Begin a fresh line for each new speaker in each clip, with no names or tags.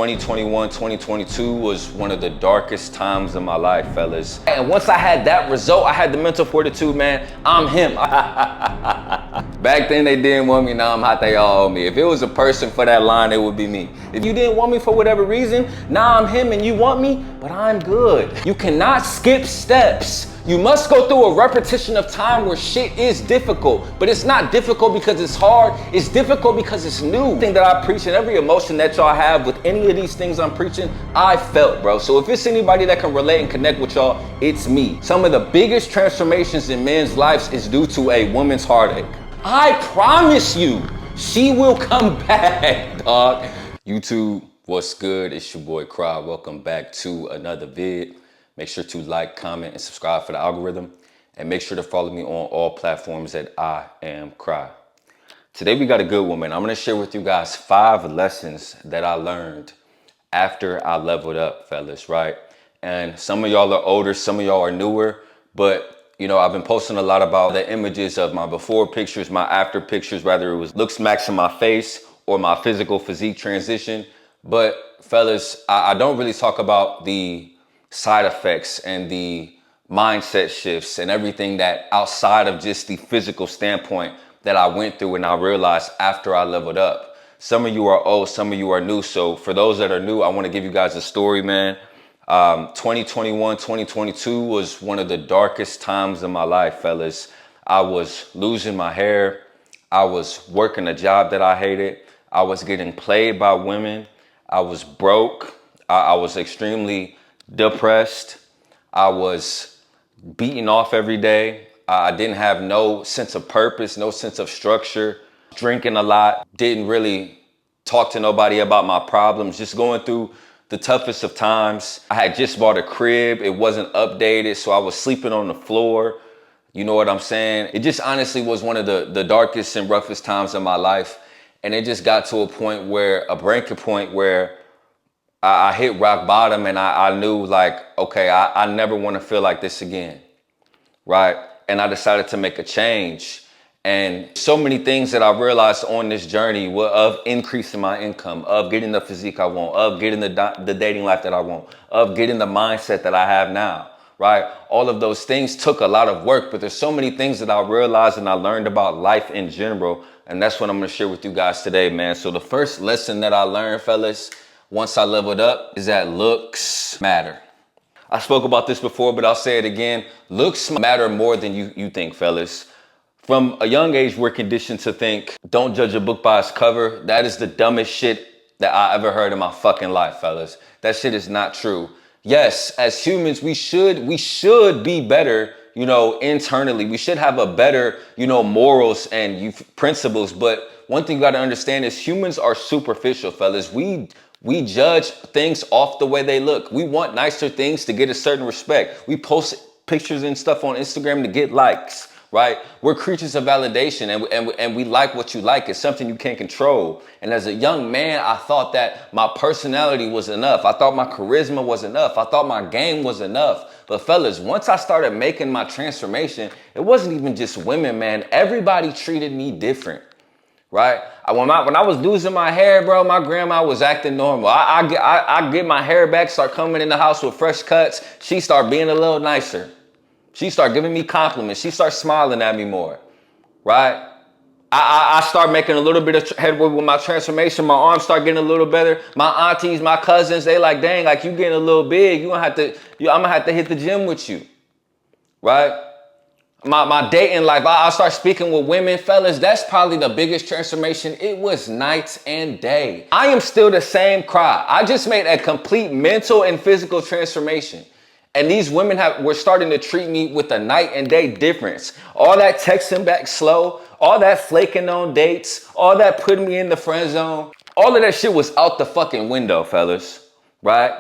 2021, 2022 was one of the darkest times of my life, fellas. And once I had that result, I had the mental fortitude, man. I'm him. Back then they didn't want me, now I'm hot, they all owe me. If it was a person for that line, it would be me. If you didn't want me for whatever reason, now I'm him and you want me, but I'm good. You cannot skip steps. You must go through a repetition of time where shit is difficult, but it's not difficult because it's hard, it's difficult because it's new. The thing that I preach and every emotion that y'all have with any of these things I'm preaching, I felt, bro. So if it's anybody that can relate and connect with y'all, it's me. Some of the biggest transformations in men's lives is due to a woman's heartache. I promise you, she will come back, dog. YouTube, what's good? It's your boy Cry. Welcome back to another vid. Make sure to like, comment, and subscribe for the algorithm. And make sure to follow me on all platforms at I Am Cry. Today we got a good one, man. I'm gonna share with you guys 5 lessons that I learned after I leveled up, fellas, right? And some of y'all are older, some of y'all are newer, but you know, I've been posting a lot about the images of my before pictures, my after pictures, whether it was looks maxing my face or my physical physique transition. But fellas, I don't really talk about the side effects and the mindset shifts and everything that outside of just the physical standpoint that I went through and I realized after I leveled up. Some of you are old, some of you are new. So for those that are new, I want to give you guys a story, man. 2021, 2022 was one of the darkest times of my life, fellas. I was losing my hair. I was working a job that I hated. I was getting played by women. I was broke. I was extremely depressed. I was beaten off every day. I didn't have no sense of purpose, no sense of structure. Drinking a lot. Didn't really talk to nobody about my problems. Just going through the toughest of times. I had just bought a crib. It wasn't updated, so I was sleeping on the floor. You know what I'm saying? It just honestly was one of the darkest and roughest times of my life. And it just got to a point where, a breaking point where I hit rock bottom and I knew like, okay, I never want to feel like this again, right? And I decided to make a change. And so many things that I realized on this journey were of increasing my income, of getting the physique I want, of getting the dating life that I want, of getting the mindset that I have now, right? All of those things took a lot of work, but there's so many things that I realized and I learned about life in general. And that's what I'm going to share with you guys today, man. So the first lesson that I learned, fellas, once I leveled up is that looks matter. I spoke about this before, but I'll say it again. Looks matter more than you think, fellas. From a young age, we're conditioned to think, don't judge a book by its cover. That is the dumbest shit that I ever heard in my fucking life, fellas. That shit is not true. Yes, as humans, we should be better, you know, internally. We should have a better, you know, morals and principles. But one thing you got to understand is humans are superficial, fellas. We judge things off the way they look. We want nicer things to get a certain respect. We post pictures and stuff on Instagram to get likes, right? We're creatures of validation and we like what you like. It's something you can't control. And as a young man, I thought that my personality was enough. I thought my charisma was enough. I thought my game was enough. But fellas, once I started making my transformation, it wasn't even just women, man. Everybody treated me different. Right? When I was losing my hair, bro, my grandma was acting normal. I get my hair back, start coming in the house with fresh cuts. She start being a little nicer. She start giving me compliments. She start smiling at me more. Right? I start making a little bit of headway with my transformation. My arms start getting a little better. My aunties, my cousins, they like, dang, like you getting a little big. I'm gonna have to hit the gym with you. Right? My dating life, I start speaking with women, fellas. That's probably the biggest transformation. It was night and day. I am still the same Cry. I just made a complete mental and physical transformation. And these women were starting to treat me with a night and day difference. All that texting back slow, all that flaking on dates, all that putting me in the friend zone. All of that shit was out the fucking window, fellas, right?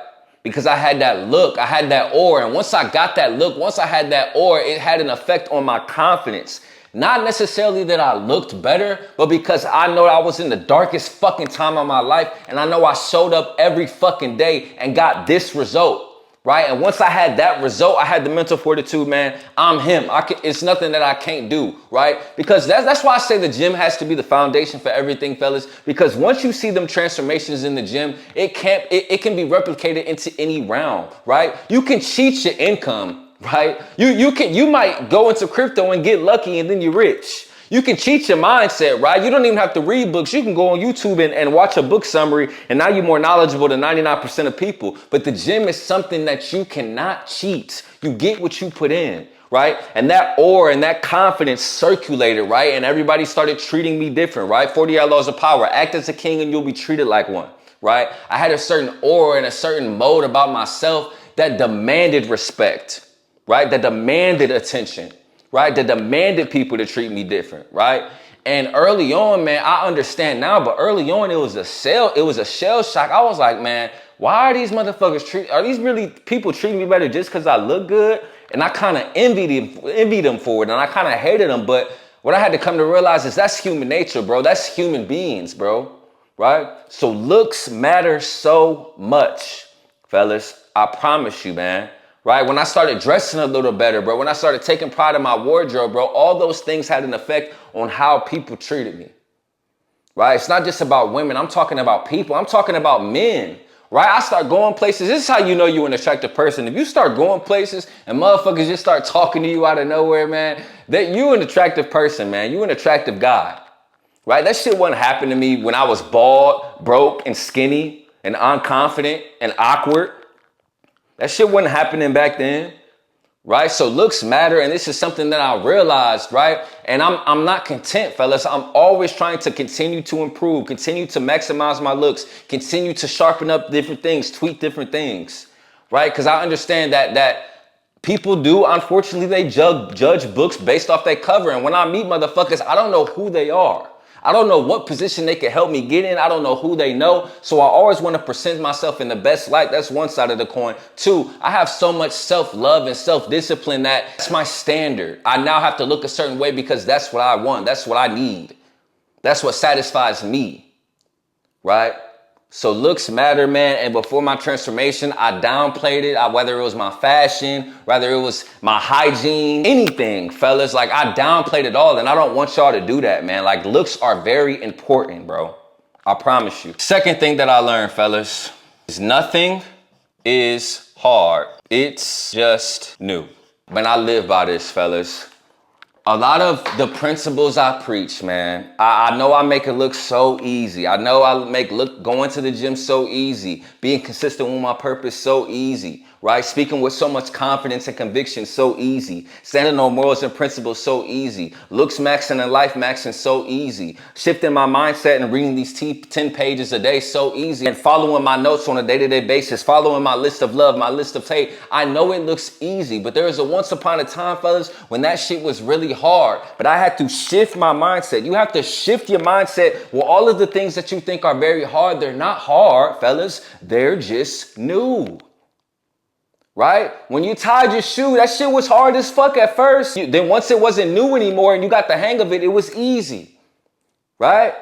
Because I had that look, I had that aura. And once I got that look, once I had that aura, it had an effect on my confidence. Not necessarily that I looked better, but because I know I was in the darkest fucking time of my life. And I know I showed up every fucking day and got this result. right? And once I had that result, I had the mental fortitude, man. I'm him. It's nothing that I can't do, right? Because that's why I say the gym has to be the foundation for everything, fellas. Because once you see them transformations in the gym, it can be replicated into any realm, right? You can cheat your income, right? You might go into crypto and get lucky and then you're rich. You can cheat your mindset, right? You don't even have to read books. You can go on YouTube and watch a book summary, and now you're more knowledgeable than 99% of people. But the gym is something that you cannot cheat. You get what you put in, right? And that aura and that confidence circulated, right? And everybody started treating me different, right? 48 laws of power. Act as a king and you'll be treated like one, right? I had a certain aura and a certain mode about myself that demanded respect, right? That demanded attention, right? That demanded people to treat me different, right? And early on, man, I understand now, but early on, it was a shell shock. I was like, man, why are these motherfuckers are these really people treating me better just because I look good? And I kind of envied them for it, and I kind of hated them. But what I had to come to realize is that's human nature, bro. That's human beings, bro, right? So looks matter so much, fellas. I promise you, man. Right? When I started dressing a little better, bro, when I started taking pride in my wardrobe, bro, all those things had an effect on how people treated me. Right? It's not just about women. I'm talking about people. I'm talking about men. Right? I start going places. This is how you know you're an attractive person. If you start going places and motherfuckers just start talking to you out of nowhere, man, that you an attractive person, man. You an attractive guy. Right? That shit wouldn't happen to me when I was bald, broke, and skinny, and unconfident, and awkward. That shit wasn't happening back then, right? So looks matter, and this is something that I realized, right? And I'm not content, fellas. I'm always trying to continue to improve, continue to maximize my looks, continue to sharpen up different things, tweak different things, right? Because I understand that people do, unfortunately, they judge books based off their cover. And when I meet motherfuckers, I don't know who they are. I don't know what position they can help me get in. I don't know who they know. So I always want to present myself in the best light. That's one side of the coin. Two, I have so much self-love and self-discipline that's my standard. I now have to look a certain way because that's what I want. That's what I need. That's what satisfies me, right? So looks matter, man. And before my transformation, I downplayed it. Whether it was my fashion, whether it was my hygiene, anything, fellas, like I downplayed it all. And I don't want y'all to do that, man. Like looks are very important, bro. I promise you. Second thing that I learned, fellas, is nothing is hard. It's just new. Man, I live by this, fellas. A lot of the principles I preach, man, I know I make it look so easy. I know I make going to the gym so easy. Being consistent with my purpose so easy, right? Speaking with so much confidence and conviction so easy. Standing on morals and principles so easy. Looks maxing and life maxing so easy. Shifting my mindset and reading these 10 pages a day so easy. And following my notes on a day-to-day basis. Following my list of love, my list of hate. I know it looks easy, but there was a once upon a time, fellas, when that shit was really hard. But I had to shift my mindset. You have to shift your mindset. Well, all of the things that you think are very hard, they're not hard, fellas. They're just new. Right? When you tied your shoe, that shit was hard as fuck at first. Then once it wasn't new anymore and you got the hang of it, it was easy. Right?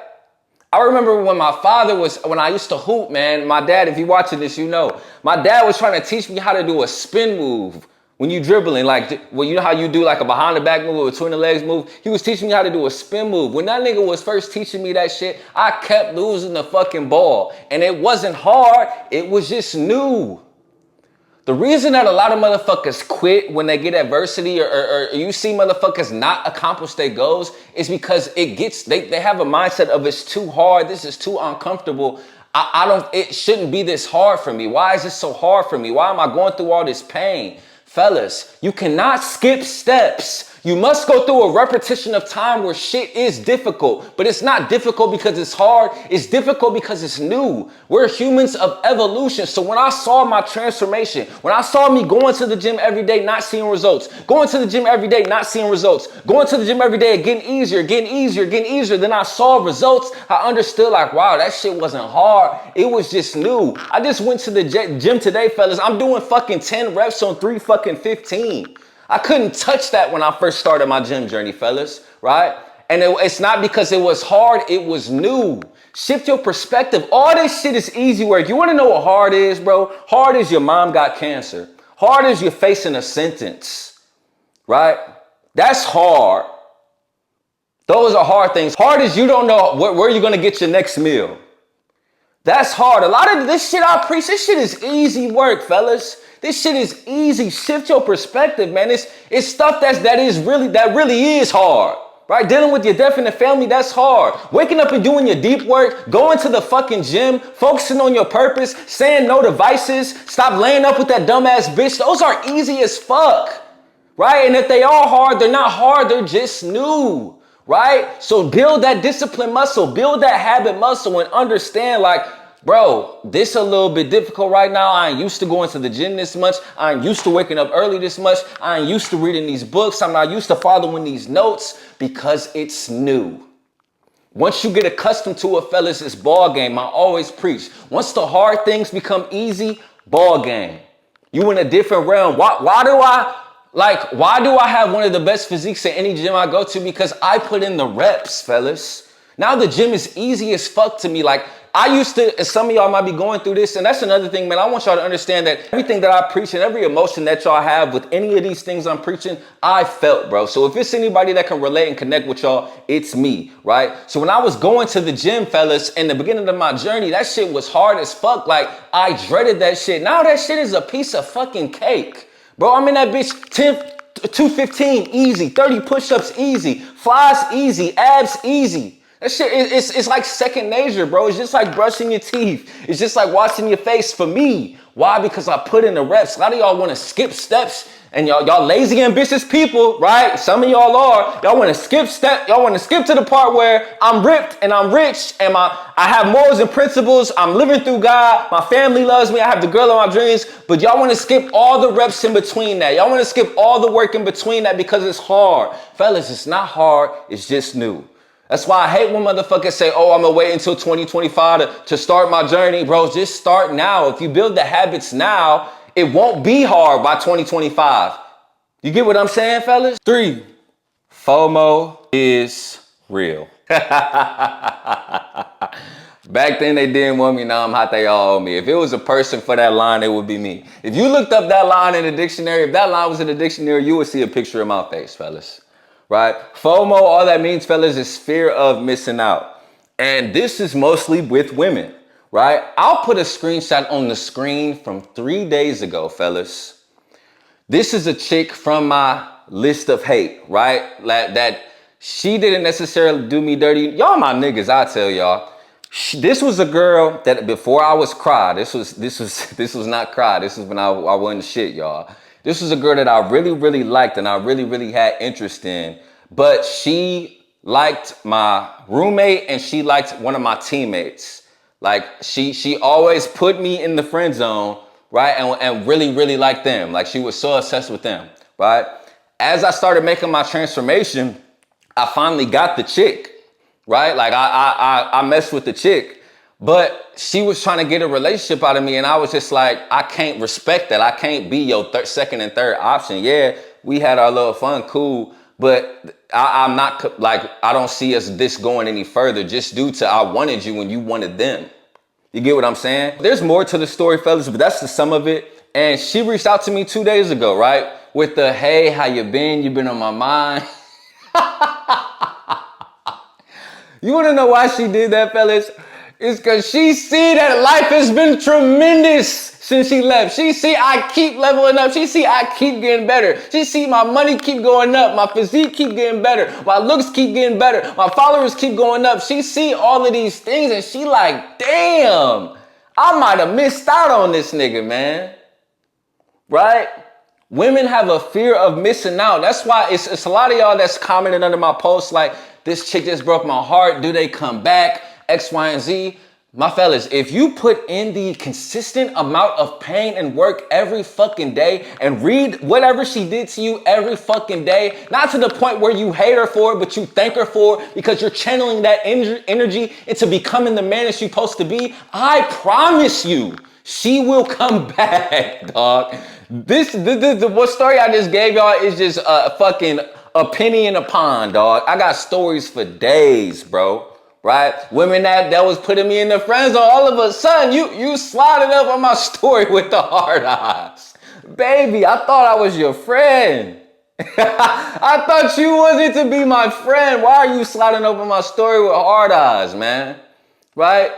I remember when I used to hoop, man, my dad, if you're watching this, you know, my dad was trying to teach me how to do a spin move. When you dribbling, like, well, you know how you do like a behind the back move or between the legs move? He was teaching me how to do a spin move. When that nigga was first teaching me that shit, I kept losing the fucking ball. And it wasn't hard, it was just new. The reason that a lot of motherfuckers quit when they get adversity or you see motherfuckers not accomplish their goals is because they have a mindset of it's too hard, this is too uncomfortable. It shouldn't be this hard for me. Why is this so hard for me? Why am I going through all this pain? Fellas, you cannot skip steps. You must go through a repetition of time where shit is difficult, but it's not difficult because it's hard. It's difficult because it's new. We're humans of evolution. So when I saw my transformation, when I saw me going to the gym every day, not seeing results, going to the gym every day, not seeing results, going to the gym every day, getting easier, then I saw results. I understood like, wow, that shit wasn't hard. It was just new. I just went to the gym today, fellas. I'm doing fucking 10 reps on 3 fucking 15. I couldn't touch that when I first started my gym journey, fellas, right? And it's not because it was hard, it was new. Shift your perspective. All this shit is easy work. You want to know what hard is, bro? Hard is your mom got cancer. Hard is you're facing a sentence, right? That's hard. Those are hard things. Hard is you don't know where you're going to get your next meal. That's hard. A lot of this shit I preach, this shit is easy work, fellas. This shit is easy. Shift your perspective, man. It's stuff that really is hard. Right? Dealing with your death in the family, that's hard. Waking up and doing your deep work, going to the fucking gym, focusing on your purpose, saying no to vices, stop laying up with that dumbass bitch. Those are easy as fuck. Right? And if they are hard, they're not hard, they're just new. Right? So build that discipline muscle, build that habit muscle, and understand, like, bro, this a little bit difficult right now. I ain't used to going to the gym this much. I ain't used to waking up early this much. I ain't used to reading these books. I'm not used to following these notes because it's new. Once you get accustomed to it, fellas, it's ball game. I always preach. Once the hard things become easy, ball game. You in a different realm. Why do I have one of the best physiques in any gym I go to? Because I put in the reps, fellas. Now the gym is easy as fuck to me. Like, I used to, and some of y'all might be going through this, and that's another thing, man. I want y'all to understand that everything that I preach and every emotion that y'all have with any of these things I'm preaching, I felt, bro. So if it's anybody that can relate and connect with y'all, it's me, right? So when I was going to the gym, fellas, in the beginning of my journey, that shit was hard as fuck. Like, I dreaded that shit. Now that shit is a piece of fucking cake. Bro, I'm in that bitch 215 easy, 30 push-ups easy, flies easy, abs easy. That shit, it's like second nature, bro. It's just like brushing your teeth. It's just like washing your face for me. Why? Because I put in the reps. A lot of y'all want to skip steps, and y'all lazy, ambitious people, right? Some of y'all are. Y'all want to skip step. Y'all want to skip to the part where I'm ripped and I'm rich and I have morals and principles. I'm living through God. My family loves me. I have the girl of my dreams. But y'all want to skip all the reps in between that. Y'all want to skip all the work in between that because it's hard. Fellas, it's not hard. It's just new. That's why I hate when motherfuckers say, oh, I'm going to wait until 2025 to start my journey. Bro, just start now. If you build the habits now, it won't be hard by 2025. You get what I'm saying, fellas? 3, FOMO is real. Back then they didn't want me, now I'm hot, they all owe me. If it was a person for that line, it would be me. If you looked up that line in the dictionary, if that line was in the dictionary, you would see a picture of my face, fellas. Right? FOMO, all that means, fellas, is fear of missing out. And this is mostly with women, right? I'll put a screenshot on the screen from 3 days ago, fellas. This is a chick from my list of hate, right? That she didn't necessarily do me dirty. Y'all my niggas, I tell y'all. This was a girl that before I was cry, this was not cry. This was when I wasn't shit, y'all. This was a girl that I really, really liked and I really, really had interest in. But she liked my roommate and she liked one of my teammates. Like she always put me in the friend zone, right? And really, really liked them. Like she was so obsessed with them, right? As I started making my transformation, I finally got the chick, right? Like I messed with the chick. But she was trying to get a relationship out of me, and I was just like, I can't respect that. I can't be your second and third option. Yeah, we had our little fun, cool, but I'm not, like, I don't see us this going any further just due to I wanted you when you wanted them. You get what I'm saying? There's more to the story, fellas, but that's the sum of it. And she reached out to me 2 days ago, right? With the, hey, how you been? You been on my mind. You want to know why she did that, fellas? It's because she see that life has been tremendous since she left. She see I keep leveling up. She see I keep getting better. She see my money keep going up. My physique keep getting better. My looks keep getting better. My followers keep going up. She see all of these things and she like, damn, I might have missed out on this nigga, man. Right? Women have a fear of missing out. That's why it's a lot of y'all that's commenting under my posts like, this chick just broke my heart. Do they come back? X, Y, and Z. My fellas, if you put in the consistent amount of pain and work every fucking day and read whatever she did to you every fucking day, not to the point where you hate her for it, but you thank her for it because you're channeling that energy into becoming the man that she's supposed to be, I promise you, she will come back, dog. What story I just gave y'all is just a fucking a penny in a pond, dog. I got stories for days, bro. right? Women that was putting me in the friend zone, all of a sudden, you slided up on my story with the hard eyes. Baby, I thought I was your friend. I thought you wasn't to be my friend. Why are you sliding up on my story with hard eyes, man? Right?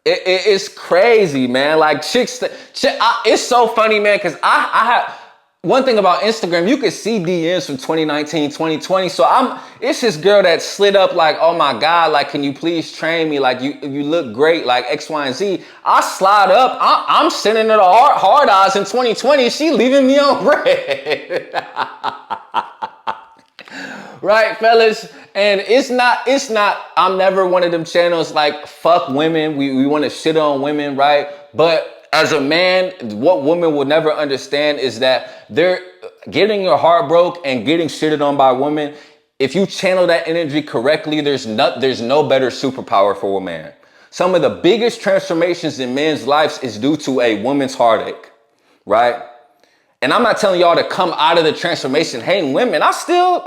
It's crazy, man. Like it's so funny, man, because I have one thing about Instagram, you can see DMs from 2019, 2020. So it's this girl that slid up like, oh my God, like, can you please train me? Like, you look great, like X, Y, and Z. I slide up, I'm sending her the hard eyes in 2020. She leaving me on red. Right, fellas? And it's not, I'm never one of them channels like, fuck women. We want to shit on women, right? But as a man, what women will never understand is that they're getting your heart broke and getting shitted on by women. If you channel that energy correctly, there's no better superpower for a man. Some of the biggest transformations in men's lives is due to a woman's heartache, right? And I'm not telling y'all to come out of the transformation hating women. I love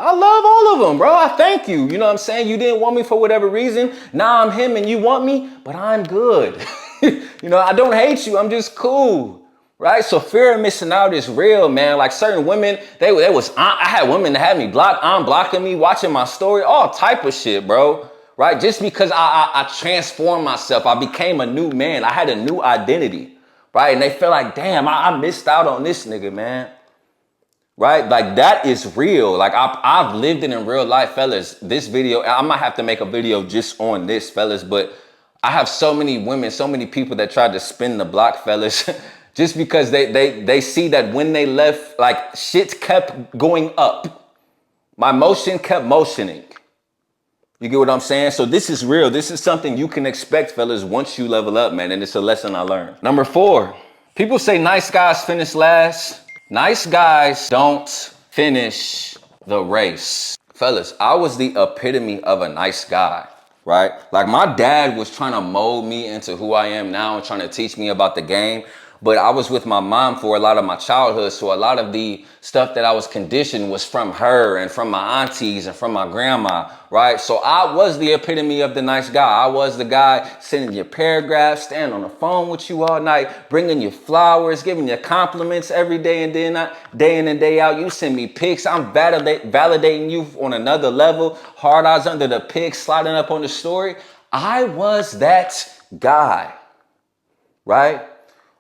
all of them, bro. I thank you. You know what I'm saying? You didn't want me for whatever reason. Now I'm him and you want me, but I'm good. You know, I don't hate you. I'm just cool. Right? So fear of missing out is real, man. Like certain women, I had women that had me blocked, unblocking me, watching my story, all type of shit, bro. Right? Just because I transformed myself. I became a new man. I had a new identity. Right? And they feel like, damn, I missed out on this nigga, man. Right? Like that is real. Like I've lived it in real life, fellas. This video, I might have to make a video just on this, fellas, but I have so many women, so many people that tried to spin the block, fellas, just because they see that when they left, like shit kept going up. My motion kept motioning. You get what I'm saying? So this is real. This is something you can expect, fellas, once you level up, man. And it's a lesson I learned. Number 4, people say nice guys finish last. Nice guys don't finish the race. Fellas, I was the epitome of a nice guy. Right? Like my dad was trying to mold me into who I am now and trying to teach me about the game. But I was with my mom for a lot of my childhood. So a lot of the stuff that I was conditioned was from her and from my aunties and from my grandma, right? So I was the epitome of the nice guy. I was the guy sending you paragraphs, standing on the phone with you all night, bringing you flowers, giving you compliments every day and day in and day out. You send me pics. I'm validating you on another level. Hard eyes under the pics, sliding up on the story. I was that guy, right?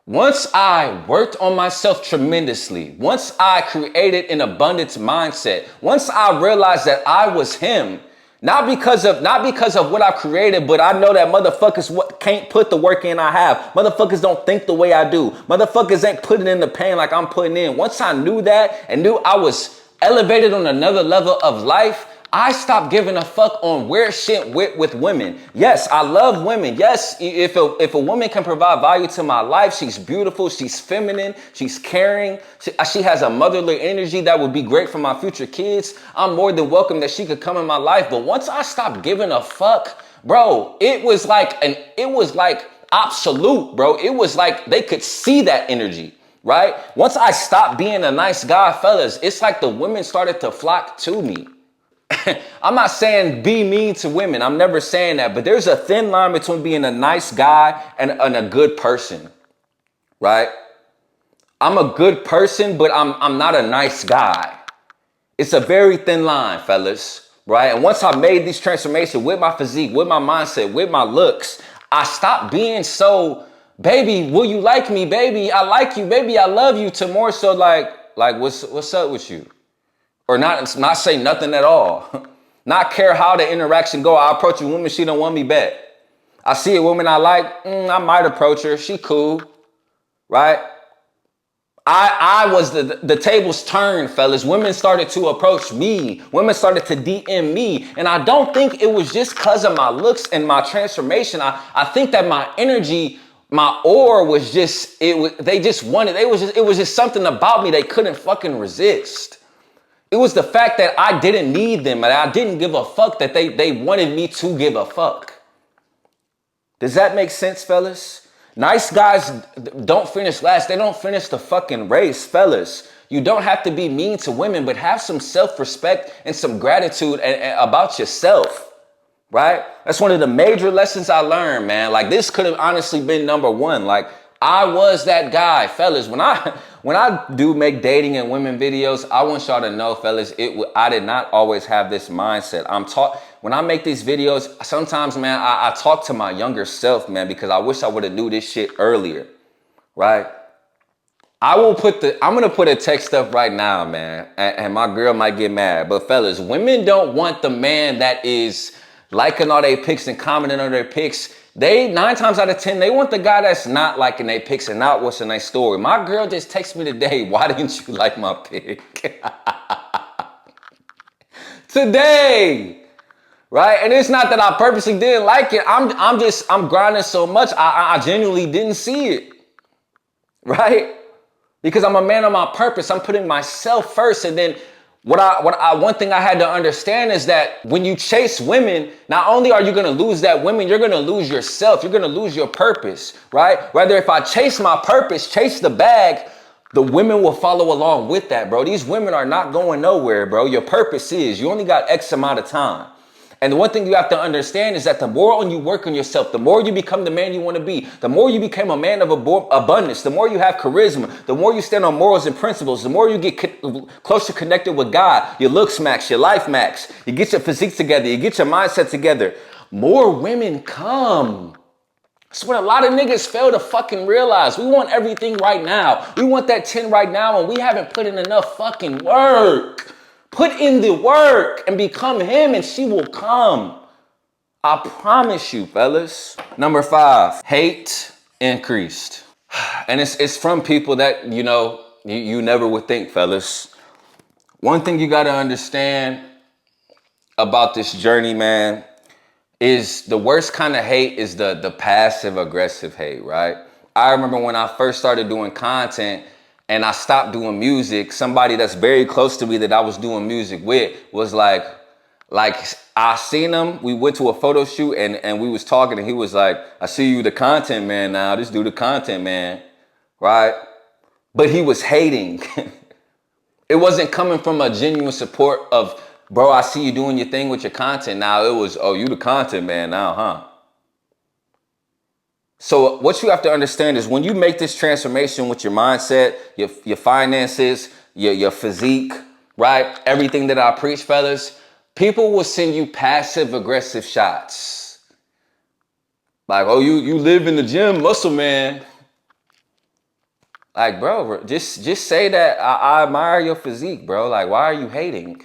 Once I worked on myself tremendously, once I created an abundance mindset, once I realized that I was him, not because of what I created, but I know that motherfuckers can't put the work in I have. Motherfuckers don't think the way I do. Motherfuckers ain't putting in the pain like I'm putting in. Once I knew that and knew I was elevated on another level of life, I stopped giving a fuck on where shit went with women. Yes, I love women. Yes, if a woman can provide value to my life, she's beautiful, she's feminine, she's caring, she has a motherly energy that would be great for my future kids. I'm more than welcome that she could come in my life. But once I stopped giving a fuck, bro, it was like absolute, bro. It was like they could see that energy. Right? Once I stopped being a nice guy, fellas, it's like the women started to flock to me. I'm not saying be mean to women. I'm never saying that. But there's a thin line between being a nice guy and a good person. Right? I'm a good person, but I'm not a nice guy. It's a very thin line, fellas. Right? And once I made these transformations with my physique, with my mindset, with my looks, I stopped being so, baby, will you like me? Baby, I like you. Baby, I love you. To more so like what's up with you? Or not say nothing at all. Not care how the interaction go. I approach a woman, she don't want me back. I see a woman I like, I might approach her. She cool, right? I was the tables turned, fellas. Women started to approach me. Women started to DM me. And I don't think it was just because of my looks and my transformation. I think that my energy, my aura was just, it was just something about me they couldn't fucking resist. It was the fact that I didn't need them and I didn't give a fuck that they wanted me to give a fuck. Does that make sense, fellas? Nice guys don't finish last. They don't finish the fucking race, fellas. You don't have to be mean to women, but have some self-respect and some gratitude about yourself, right? That's one of the major lessons I learned, man. Like, this could have honestly been number one. Like, I was that guy, fellas. When I do make dating and women videos, I want y'all to know, fellas, I did not always have this mindset. When I make these videos, sometimes, man, I talk to my younger self, man, because I wish I would have knew this shit earlier, right? I'm gonna put a text up right now, man, and my girl might get mad. But fellas, women don't want the man that is liking all their pics and commenting on their pics. 9 times out of 10, they want the guy that's not liking their pics and not what's in their story. My girl just texted me today, why didn't you like my pic? Today, right? And it's not that I purposely didn't like it. I'm grinding so much, I genuinely didn't see it, right? Because I'm a man of my purpose. I'm putting myself first. And then one thing I had to understand is that when you chase women, not only are you going to lose that woman, you're going to lose yourself. You're going to lose your purpose, right? Whether if I chase my purpose, chase the bag, the women will follow along with that, bro. These women are not going nowhere, bro. Your purpose is, you only got X amount of time. And the one thing you have to understand is that the more you work on yourself, the more you become the man you want to be, the more you become a man of abundance, the more you have charisma, the more you stand on morals and principles, the more you get closer connected with God, your looks max, your life max, you get your physique together, you get your mindset together, more women come. That's what a lot of niggas fail to fucking realize. We want everything right now. We want that 10 right now, and we haven't put in enough fucking work. Put in the work and become him, and she will come. I promise you, fellas. Number 5, hate increased. And it's from people that, you never would think, fellas. One thing you got to understand about this journey, man, is the worst kind of hate is the passive aggressive hate, right? I remember when I first started doing content and I stopped doing music, somebody that's very close to me that I was doing music with was like I seen him, we went to a photo shoot and we was talking and he was like, I see you the content man now, this dude the content man, right? But he was hating. It wasn't coming from a genuine support of, bro, I see you doing your thing with your content now. It was, oh, you the content man now, huh? So what you have to understand is when you make this transformation with your mindset, your finances, your physique, right? Everything that I preach, fellas, people will send you passive aggressive shots. Like, oh, you live in the gym, muscle man. Like, bro, just say that I admire your physique, bro. Like, why are you hating?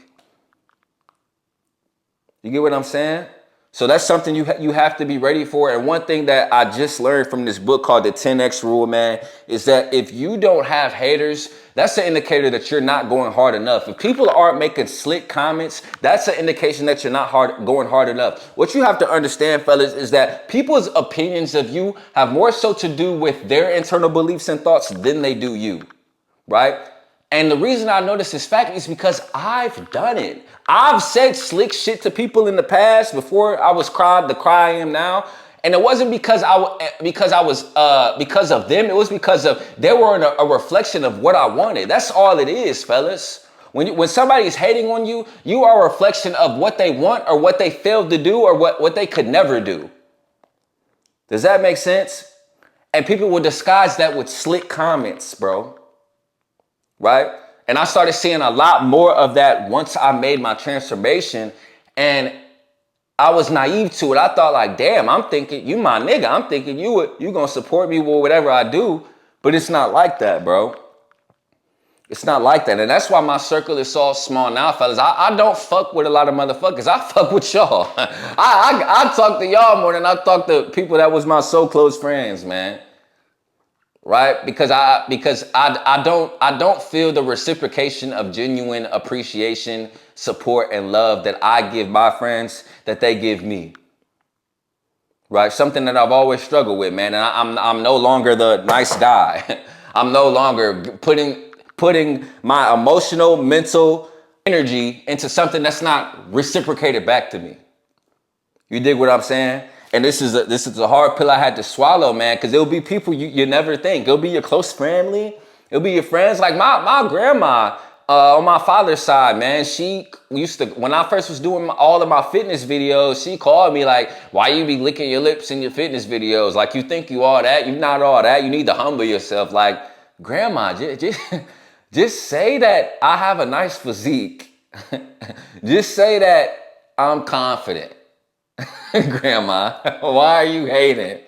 You get what I'm saying? So that's something you have to be ready for. And one thing that I just learned from this book called the 10X Rule, man, is that if you don't have haters, that's an indicator that you're not going hard enough. If people aren't making slick comments, that's an indication that you're not going hard enough. What you have to understand, fellas, is that people's opinions of you have more so to do with their internal beliefs and thoughts than they do you, right? And the reason I know this is fact is because I've done it. I've said slick shit to people in the past before I was the cry I am now. And it wasn't because of them. It was because they were a reflection of what I wanted. That's all it is, fellas. When somebody's hating on you, you are a reflection of what they want or what they failed to do or what they could never do. Does that make sense? And people will disguise that with slick comments, bro. Right? And I started seeing a lot more of that once I made my transformation, and I was naive to it. I thought like, damn, I'm thinking you my nigga. I'm thinking you gonna support me with whatever I do, but it's not like that, bro. It's not like that. And that's why my circle is so small now, fellas. I don't fuck with a lot of motherfuckers. I fuck with y'all. I talk to y'all more than I talk to people that was my so close friends, man. Right? Because I don't feel the reciprocation of genuine appreciation, support, and love that I give my friends that they give me. Right? Something that I've always struggled with, man. And I'm no longer the nice guy. I'm no longer putting my emotional, mental energy into something that's not reciprocated back to me. You dig what I'm saying? And this is a hard pill I had to swallow, man, because it'll be people you never think. It'll be your close family. It'll be your friends. Like my grandma, On my father's side, man, she used to, when I first was doing all of my fitness videos, she called me like, why you be licking your lips in your fitness videos? Like, you think you all that? You not all that. You need to humble yourself. Like, grandma, just say that I have a nice physique. Just say that I'm confident. Grandma, why are you hating?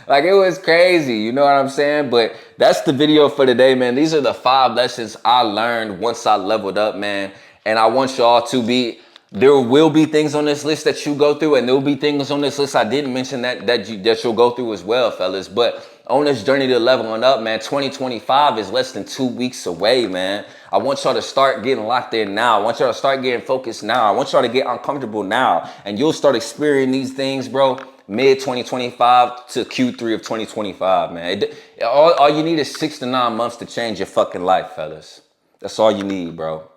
Like, it was crazy, you know what I'm saying? But that's the video for today, man. These are the 5 lessons I learned once I leveled up, man. And I want y'all to be, there will be things on this list that you go through, and there will be things on this list I didn't mention that you'll go through as well, fellas. But on this journey to leveling up, man, 2025 is less than 2 weeks away, man. I want y'all to start getting locked in now. I want y'all to start getting focused now. I want y'all to get uncomfortable now. And you'll start experiencing these things, bro, mid-2025 to Q3 of 2025, man. All you need is 6 to 9 months to change your fucking life, fellas. That's all you need, bro.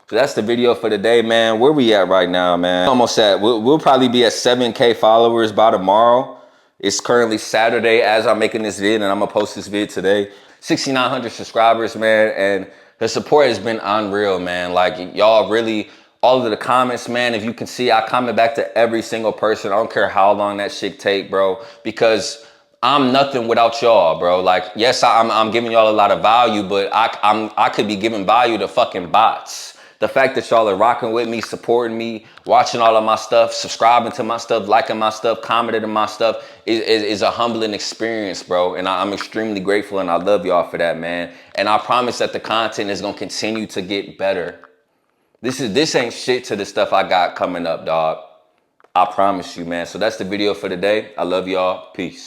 So that's the video for today, man. Where we at right now, man? Almost at, we'll probably be at 7K followers by tomorrow. It's currently Saturday as I'm making this vid, and I'm gonna post this vid today. 6,900 subscribers, man, and the support has been unreal, man. Like, y'all really, all of the comments, man, if you can see, I comment back to every single person. I don't care how long that shit take, bro, because I'm nothing without y'all, bro. Like, yes, I'm giving y'all a lot of value, but I could be giving value to fucking bots. The fact that y'all are rocking with me, supporting me, watching all of my stuff, subscribing to my stuff, liking my stuff, commenting on my stuff is a humbling experience, bro. And I'm extremely grateful, and I love y'all for that, man. And I promise that the content is gonna continue to get better. This ain't shit to the stuff I got coming up, dog. I promise you, man. So that's the video for today. I love y'all. Peace.